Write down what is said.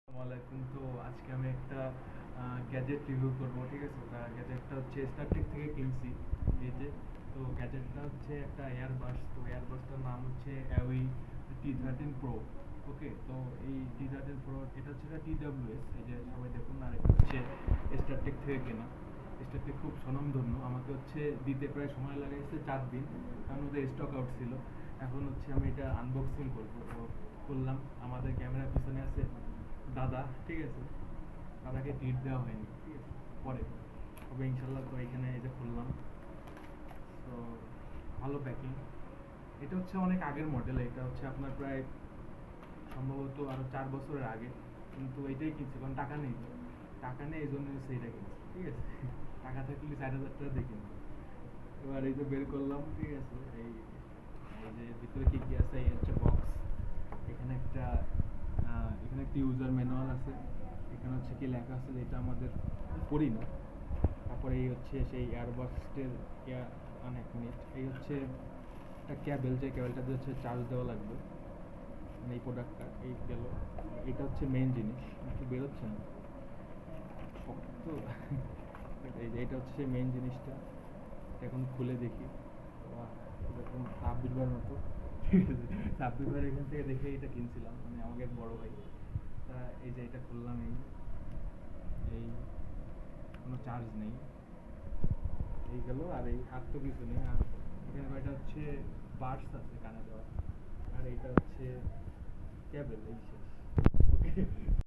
আসসালামাইকুম। তো আজকে আমি একটা গ্যাজেট রিভিউ করবো, ঠিক আছে? গ্যাজেটটা হচ্ছে স্টারটেক থেকে কিনছি। এই যে, তো গ্যাজেটটা হচ্ছে একটা এয়ারবাস। তো এয়ারবাসটার নাম হচ্ছে অ্যাওই T13 Pro। ওকে, তো এই T13 Pro এটা হচ্ছে TWS, এই যে সবাই দেখুন। আর এটা হচ্ছে স্টারটেক থেকে কেনা। স্টারটেক খুব স্বনামধন্য। আমাকে হচ্ছে দিতে প্রায় সময় লাগাইছে 4 দিন, কারণ ওদের স্টক আউট ছিল। এখন হচ্ছে আমি এটা আনবক্সিং করবো, তো করলাম। আমাদের ক্যামেরার পিছনে আছে দাদা, ঠিক আছে? দাদাকে ট্রিট দেওয়া হয়নি, ঠিক আছে? পরে তবে ইনশাল্লাহ। তো এখানে এই যে খুললাম, তো ভালো প্যাকিং। এটা হচ্ছে অনেক আগের মডেল। এটা হচ্ছে আপনার প্রায় সম্ভবত আরো 4 বছরের আগে। কিন্তু এটাই কিনছি কারণ টাকা নেই। তো টাকা নেই, এই জন্য হচ্ছে এটা কিনছি, ঠিক আছে? টাকা থাকলে 4,000 টাকা দিয়ে কিনবো। এবার এই যে বের করলাম, ঠিক আছে? এই এই যে ভিতরে কি কি আছে, এই হচ্ছে বক্স। এখানে একটা ইউজার ম্যানুয়াল আছে। এখানে হচ্ছে কি লেখা আছে যেটা আমাদের পড়ি না। তারপরে এই হচ্ছে সেই এয়ারবাসটের অনেক মিনিট। এই হচ্ছে একটা ক্যাবেল, যে ক্যাবেলটা দিয়ে হচ্ছে চার্জ দেওয়া লাগবে। মানে এই প্রোডাক্টটা এই গেল। এটা হচ্ছে মেইন জিনিস, একটু বেরোচ্ছে না, শক্ত। এই যে এটা হচ্ছে সেই মেইন জিনিসটা। এখন খুলে দেখি। বাহ, এরকম সাব্বির ভাইয়ের মতো, ঠিক আছে? সাব্বির ভাইয়ের এখান থেকে দেখে এটা কিনছিলাম, মানে আমাকে এক বড় ভাই। তা এই যে এটা খুললাম, এই এই কোনো চার্জ নেই। এই গেল। আর এই আর তো কিছু নেই। আর এখানে কয়টা হচ্ছে বার্ডস আছে কানে দেওয়া। আর এইটা হচ্ছে ক্যাবেল, এই শেষ। ওকে।